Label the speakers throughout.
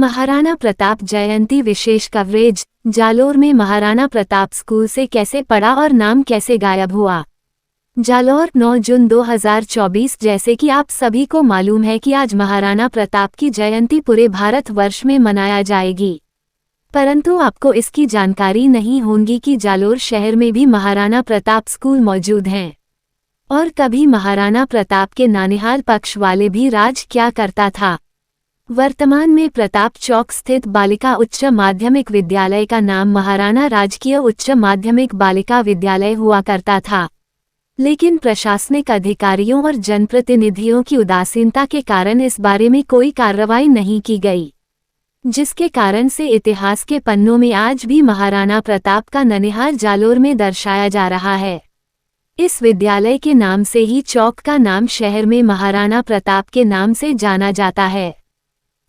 Speaker 1: महाराणा प्रताप जयंती विशेष coverage. Jalore में Maharana Pratap school से कैसे पढ़ा और नाम कैसे गायब हुआ। जालोर 9 जून 2024। जैसे कि आप सभी को मालूम है कि आज महाराणा प्रताप की जयंती पूरे भारतवर्ष में मनाया जाएगी, परंतु आपको इसकी जानकारी नहीं होगी कि जालोर शहर में भी महाराणा प्रताप स्कूल मौजूद हैं और कभी महाराणा प्रताप के नानिहाल पक्ष वाले भी राज किया करता था। वर्तमान में प्रताप चौक स्थित बालिका उच्च माध्यमिक विद्यालय का नाम महाराणा राजकीय उच्च माध्यमिक बालिका विद्यालय हुआ करता था, लेकिन प्रशासनिक अधिकारियों और जनप्रतिनिधियों की उदासीनता के कारण इस बारे में कोई कार्रवाई नहीं की गई, जिसके कारण से इतिहास के पन्नों में आज भी महाराणा प्रताप का ननिहाल जालोर में दर्शाया जा रहा है। इस विद्यालय के नाम से ही चौक का नाम शहर में महाराणा प्रताप के नाम से जाना जाता है।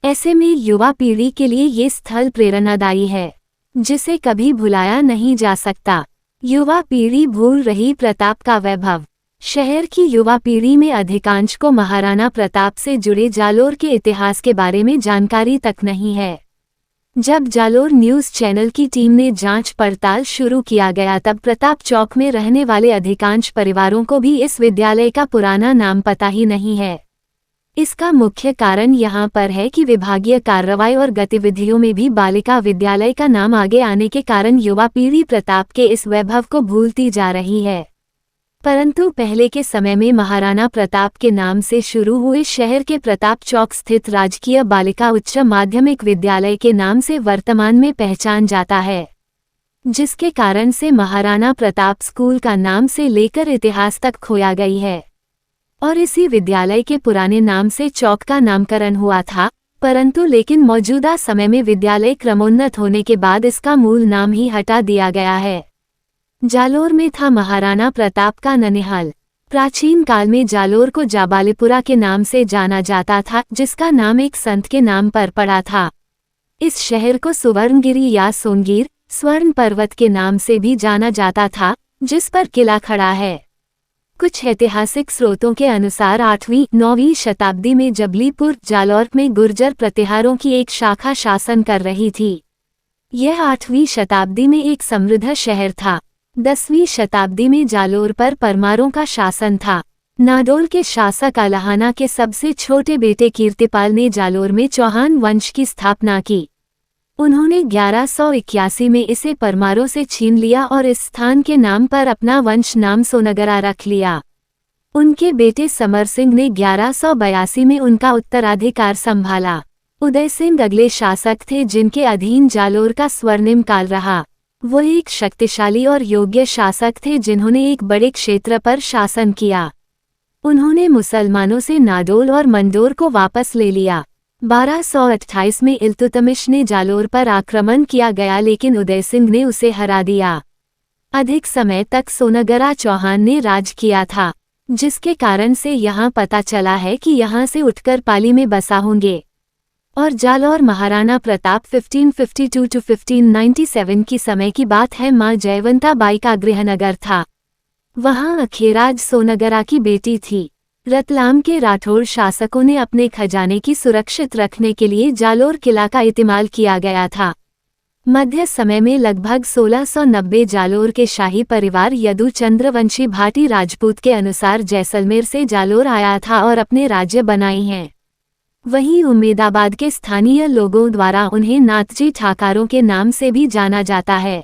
Speaker 1: ऐसे में युवा पीढ़ी के लिए ये स्थल प्रेरणादायी है, जिसे कभी भुलाया नहीं जा सकता। युवा पीढ़ी भूल रही प्रताप का वैभव। शहर की युवा पीढ़ी में अधिकांश को महाराणा प्रताप से जुड़े जालोर के इतिहास के बारे में जानकारी तक नहीं है। जब जालोर न्यूज़ चैनल की टीम ने जांच पड़ताल शुरू किया गया, तब प्रताप चौक में रहने वाले अधिकांश परिवारों को भी इस विद्यालय का पुराना नाम पता ही नहीं है। इसका मुख्य कारण यहाँ पर है कि विभागीय कार्रवाई और गतिविधियों में भी बालिका विद्यालय का नाम आगे आने के कारण युवा पीढ़ी प्रताप के इस वैभव को भूलती जा रही है। परंतु पहले के समय में महाराणा प्रताप के नाम से शुरू हुए शहर के प्रताप चौक स्थित राजकीय बालिका उच्च माध्यमिक विद्यालय के नाम से वर्तमान में पहचान जाता है, जिसके कारण से महाराणा प्रताप स्कूल का नाम से लेकर इतिहास तक खोया गई है और इसी विद्यालय के पुराने नाम से चौक का नामकरण हुआ था। परंतु लेकिन मौजूदा समय में विद्यालय क्रमोन्नत होने के बाद इसका मूल नाम ही हटा दिया गया है। जालोर में था महाराणा प्रताप का ननिहाल। प्राचीन काल में जालोर को जाबालीपुरा के नाम से जाना जाता था, जिसका नाम एक संत के नाम पर पड़ा था। इस शहर को सुवर्णगिरी या सोनगिर स्वर्ण पर्वत के नाम से भी जाना जाता था, जिस पर किला खड़ा है। कुछ ऐतिहासिक स्रोतों के अनुसार 8वीं-9वीं शताब्दी में जबलीपुर जालोर में गुर्जर प्रतिहारों की एक शाखा शासन कर रही थी। यह 8वीं शताब्दी में एक समृद्ध शहर था। 10वीं शताब्दी में जालोर पर परमारों का शासन था। नाडोल के शासक अलाहाना के सबसे छोटे बेटे कीर्तिपाल ने जालोर में चौहान वंश की स्थापना की। उन्होंने 1181 में इसे परमारों से छीन लिया और इस स्थान के नाम पर अपना वंश नाम सोनगरा रख लिया। उनके बेटे समर सिंह ने 1182 में उनका उत्तराधिकार संभाला। उदय सिंह अगले शासक थे जिनके अधीन जालोर का स्वर्णिम काल रहा। वो एक शक्तिशाली और योग्य शासक थे जिन्होंने एक बड़े क्षेत्र पर शासन किया। उन्होंने मुसलमानों से नाडोल और मंडोर को वापस ले लिया। 1228 में इल्तुतमिश ने जालोर पर आक्रमण किया गया, लेकिन उदय सिंह ने उसे हरा दिया। अधिक समय तक सोनगरा चौहान ने राज किया था, जिसके कारण से यहाँ पता चला है कि यहाँ से उठकर पाली में बसा होंगे। और जालोर महाराणा प्रताप 1552 to 1597 की समय की बात है। माँ जयवंता बाई का गृहनगर था। वहाँ अखेराज सोनगरा की बेटी थी। रतलाम के राठौड़ शासकों ने अपने खजाने की सुरक्षित रखने के लिए जालोर किला का इस्तेमाल किया गया था। मध्य समय में लगभग 1690 जालोर के शाही परिवार यदु चंद्रवंशी भाटी राजपूत के अनुसार जैसलमेर से जालोर आया था और अपने राज्य बनाए हैं। वहीं उम्मेदाबाद के स्थानीय लोगों द्वारा उन्हें नाथजी ठाकारों के नाम से भी जाना जाता है।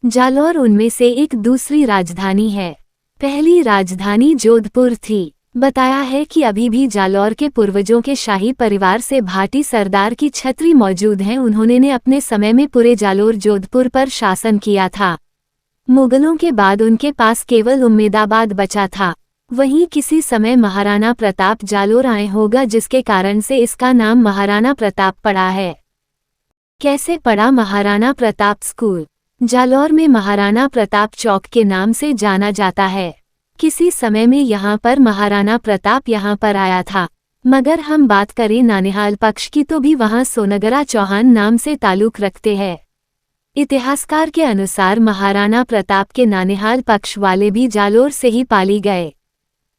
Speaker 1: जालोर उनमें से एक दूसरी राजधानी है। पहली राजधानी जोधपुर थी। बताया है कि अभी भी जालोर के पूर्वजों के शाही परिवार से भाटी सरदार की छतरी मौजूद है। उन्होंने अपने समय में पूरे जालोर जोधपुर पर शासन किया था। मुगलों के बाद उनके पास केवल उम्मेदाबाद बचा था। वहीं किसी समय महाराणा प्रताप जालोर आए होगा, जिसके कारण से इसका नाम महाराणा प्रताप पड़ा है। कैसे पड़ा महाराणा प्रताप स्कूल। जालोर में महाराणा प्रताप चौक के नाम से जाना जाता है। किसी समय में यहाँ पर महाराणा प्रताप यहाँ पर आया था, मगर हम बात करें नानिहाल पक्ष की तो भी वहाँ सोनगरा चौहान नाम से ताल्लुक रखते हैं। इतिहासकार के अनुसार महाराणा प्रताप के नानिहाल पक्ष वाले भी जालोर से ही पाली गए,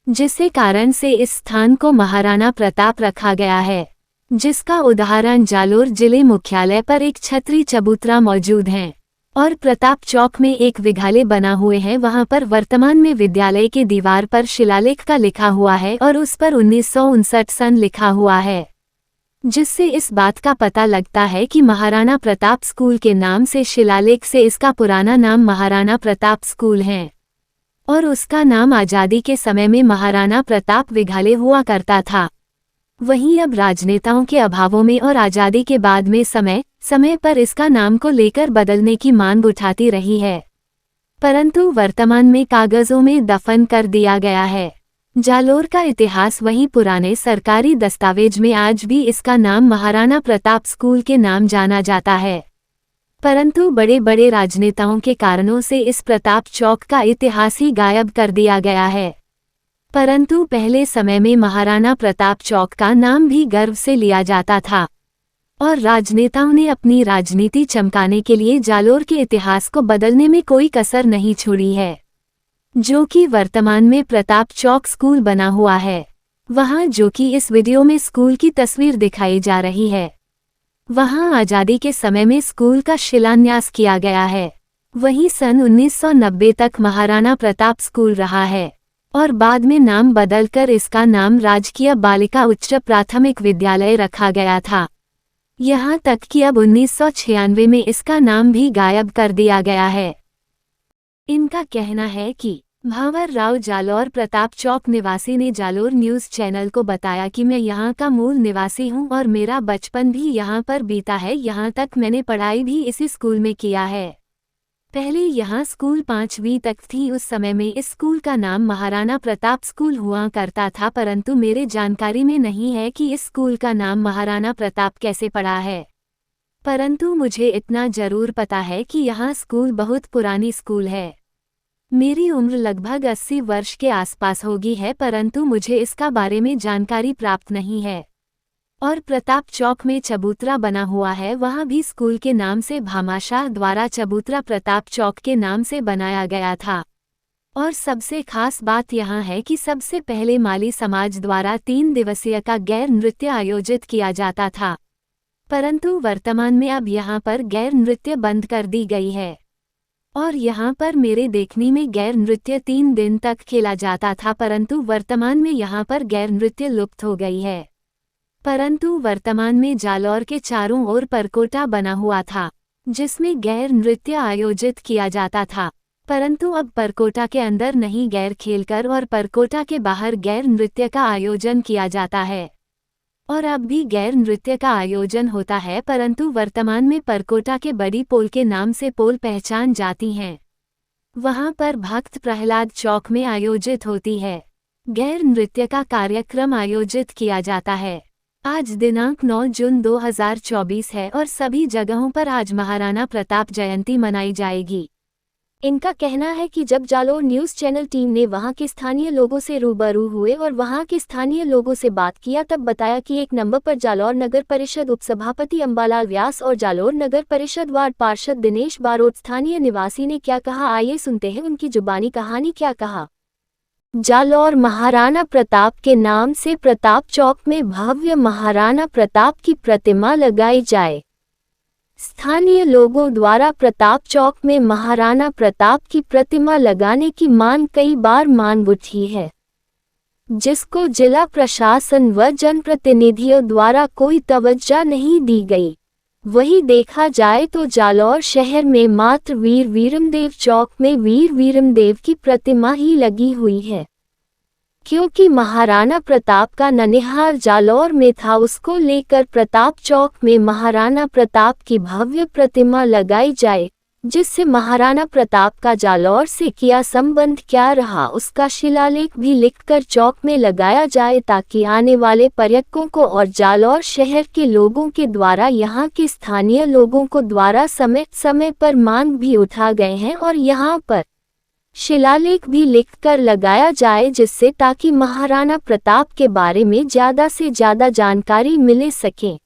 Speaker 1: जिसके कारण से इस स्थान को महाराणा प्रताप रखा गया है। जिसका उदाहरण जालोर जिले मुख्यालय पर एक छतरी चबूतरा मौजूद है और प्रताप चौक में एक विद्यालय बना हुए है। वहां पर वर्तमान में विद्यालय के दीवार पर शिलालेख का लिखा हुआ है और उस पर 1959 सन लिखा हुआ है, जिससे इस बात का पता लगता है कि महाराणा प्रताप स्कूल के नाम से शिलालेख से इसका पुराना नाम महाराणा प्रताप स्कूल है और उसका नाम आज़ादी के समय में महाराणा प्रताप विद्यालय हुआ करता था। वहीं अब राजनेताओं के अभावों में और आज़ादी के बाद में समय समय पर इसका नाम को लेकर बदलने की मांग उठाती रही है, परंतु वर्तमान में कागजों में दफन कर दिया गया है। जालोर का इतिहास वहीं पुराने सरकारी दस्तावेज में आज भी इसका नाम महाराणा प्रताप स्कूल के नाम जाना जाता है, परंतु बड़े बड़े राजनेताओं के कारणों से इस प्रताप चौक का इतिहास ही गायब कर दिया गया है। परंतु पहले समय में महाराणा प्रताप चौक का नाम भी गर्व से लिया जाता था और राजनेताओं ने अपनी राजनीति चमकाने के लिए जालोर के इतिहास को बदलने में कोई कसर नहीं छोड़ी है, जो कि वर्तमान में प्रताप चौक स्कूल बना हुआ है। वहां जो कि इस वीडियो में स्कूल की तस्वीर दिखाई जा रही है, वहां आज़ादी के समय में स्कूल का शिलान्यास किया गया है। वहीं सन 1990 तक महाराणा प्रताप स्कूल रहा है और बाद में नाम बदलकर इसका नाम राजकीय बालिका उच्च प्राथमिक विद्यालय रखा गया था। यहां तक कि अब 1996 में इसका नाम भी गायब कर दिया गया है। इनका कहना है कि भावर राव जालोर प्रताप चौक निवासी ने जालोर न्यूज़ चैनल को बताया कि मैं यहां का मूल निवासी हूं और मेरा बचपन भी यहां पर बीता है। यहां तक मैंने पढ़ाई भी इसी स्कूल में किया है। पहले यहाँ स्कूल 5वीं तक थी। उस समय में इस स्कूल का नाम महाराणा प्रताप स्कूल हुआ करता था, परंतु मेरे जानकारी में नहीं है कि इस स्कूल का नाम महाराणा प्रताप कैसे पड़ा है। परंतु मुझे इतना जरूर पता है कि यहाँ स्कूल बहुत पुरानी स्कूल है। मेरी उम्र लगभग 80 वर्ष के आसपास होगी है, परंतु मुझे इसका बारे में जानकारी प्राप्त नहीं है। और प्रताप चौक में चबूतरा बना हुआ है, वहां भी स्कूल के नाम से भामाशाह द्वारा चबूतरा प्रताप चौक के नाम से बनाया गया था। और सबसे खास बात यहां है कि सबसे पहले माली समाज द्वारा 3 दिवसीय का गैर नृत्य आयोजित किया जाता था, परंतु वर्तमान में अब यहां पर गैर नृत्य बंद कर दी गई है। और यहां पर मेरे देखने में गैर नृत्य 3 दिन तक खेला जाता था, परंतु वर्तमान में यहां पर गैर नृत्य लुप्त हो गई है। परंतु वर्तमान में जालोर के चारों ओर परकोटा बना हुआ था, जिसमें गैर नृत्य आयोजित किया जाता था, परंतु अब परकोटा के अंदर नहीं गैर खेलकर और परकोटा के बाहर गैर नृत्य का आयोजन किया जाता है। और अब भी गैर नृत्य का आयोजन होता है, परंतु वर्तमान में परकोटा के बड़ी पोल के नाम से पोल पहचान जाती हैं। वहां पर भक्त प्रहलाद चौक में आयोजित होती है गैर नृत्य का कार्यक्रम आयोजित किया जाता है। आज दिनांक 9 जून 2024 है और सभी जगहों पर आज महाराणा प्रताप जयंती मनाई जाएगी।
Speaker 2: इनका कहना है कि जब जालोर न्यूज़ चैनल टीम ने वहां के स्थानीय लोगों से रूबरू हुए और वहां के स्थानीय लोगों से बात किया, तब बताया कि 1 नंबर पर जालोर नगर परिषद उपसभापति अंबालाल व्यास और जालोर नगर परिषद वार्ड पार्षद दिनेश बारोट स्थानीय निवासी ने क्या कहा, आइए सुनते हैं उनकी जुबानी कहानी। क्या कहा? जालोर महाराणा प्रताप के नाम से प्रताप चौक में भव्य महाराणा प्रताप की प्रतिमा लगाई जाए। स्थानीय लोगों द्वारा प्रताप चौक में महाराणा प्रताप की प्रतिमा लगाने की मांग कई बार मांग उठी है, जिसको जिला प्रशासन व जनप्रतिनिधियों द्वारा कोई तवज्जो नहीं दी गई। वही देखा जाए तो जालोर शहर में मात्र वीर वीरमदेव चौक में वीर वीरमदेव की प्रतिमा ही लगी हुई है, क्योंकि महाराणा प्रताप का ननिहाल जालोर में था। उसको लेकर प्रताप चौक में महाराणा प्रताप की भव्य प्रतिमा लगाई जाए, जिससे महाराणा प्रताप का जालोर से क्या संबंध क्या रहा उसका शिलालेख भी लिखकर चौक में लगाया जाए, ताकि आने वाले पर्यटकों को और जालोर शहर के लोगों के द्वारा यहाँ के स्थानीय लोगों को द्वारा समय समय पर मांग भी उठा गए हैं और यहाँ पर शिलालेख भी लिखकर लगाया जाए, जिससे ताकि महाराणा प्रताप के बारे में ज़्यादा से ज़्यादा जानकारी मिल सके।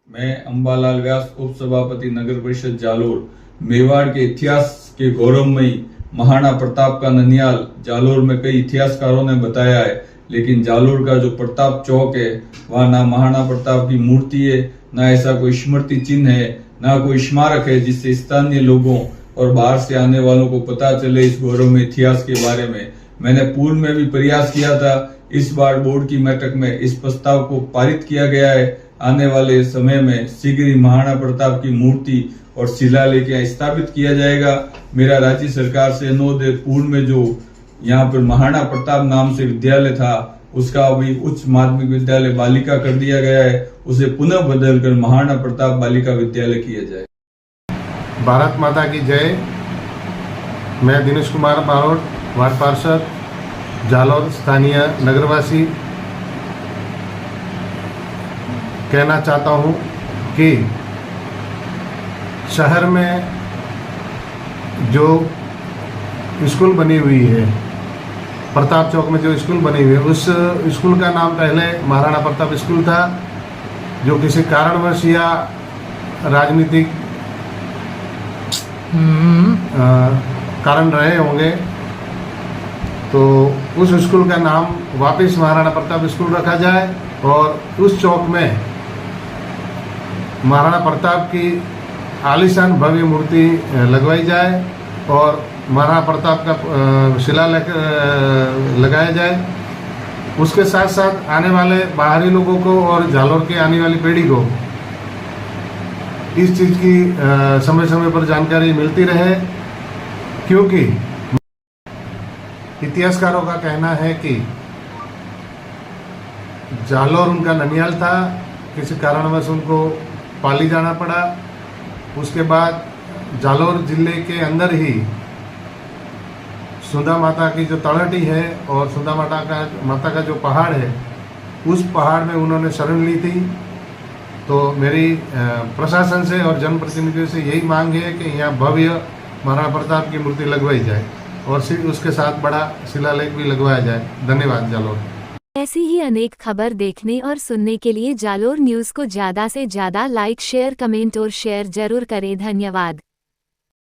Speaker 3: मैं अंबालाल व्यास उप सभापति नगर परिषद जालोर मेवाड़ के इतिहास के गौरवमयी महाराणा प्रताप का ननियाल जालोर में कई इतिहासकारों ने बताया है, लेकिन जालोर का जो प्रताप चौक है वहाँ ना महाराणा प्रताप की मूर्ति है, ना ऐसा कोई स्मृति चिन्ह है, ना कोई स्मारक है जिससे स्थानीय लोगों और बाहर से आने वालों को पता चले इस गौरवमय इतिहास के बारे में। मैंने पूर्व में भी प्रयास किया था, इस बार बोर्ड की बैठक में इस प्रस्ताव को पारित किया गया है। आने वाले समय में शीघ्र ही महाराणा प्रताप की मूर्ति और शिलालेख यहाँ स्थापित किया जाएगा। मेरा राज्य सरकार से अनुरोध है, पूर्व में जो यहाँ पर महाराणा प्रताप नाम से विद्यालय था उसका अभी उच्च माध्यमिक विद्यालय बालिका कर दिया गया है, उसे पुनः बदलकर महाराणा प्रताप बालिका विद्यालय किया जाए।
Speaker 4: भारत माता की जय। मैं दिनेश कुमार बारोट, वार्ड पार्षद जालोर, स्थानीय नगरवासी, कहना चाहता हूँ कि शहर में जो स्कूल बनी हुई है, प्रताप चौक में जो स्कूल बनी हुई है, उस स्कूल का नाम पहले महाराणा प्रताप स्कूल था, जो किसी कारणवश या राजनीतिक कारण रहे होंगे, तो उस स्कूल का नाम वापस महाराणा प्रताप स्कूल रखा जाए और उस चौक में महाराणा प्रताप की आलीशान भव्य मूर्ति लगवाई जाए और महाराणा प्रताप का शिलालेख लगाया जाए। उसके साथ साथ आने वाले बाहरी लोगों को और जालोर के आने वाली पीढ़ी को इस चीज़ की समय समय पर जानकारी मिलती रहे, क्योंकि इतिहासकारों का कहना है कि जालोर उनका ननियाल था, किसी कारणवश उनको पाली जाना पड़ा। उसके बाद जालोर जिले के अंदर ही सुधा माता की जो तलहटी है और सुधा माता का जो पहाड़ है, उस पहाड़ में उन्होंने शरण ली थी। तो मेरी प्रशासन से और जनप्रतिनिधियों से यही मांग है कि यहाँ भव्य महाराणा प्रताप की मूर्ति लगवाई जाए और उसके साथ बड़ा शिलालेख भी लगवाया जाए। धन्यवाद जालोर।
Speaker 1: ऐसी ही अनेक खबर देखने और सुनने के लिए जालोर न्यूज़ को ज़्यादा से ज़्यादा लाइक, शेयर, कमेंट और शेयर जरूर करें। धन्यवाद।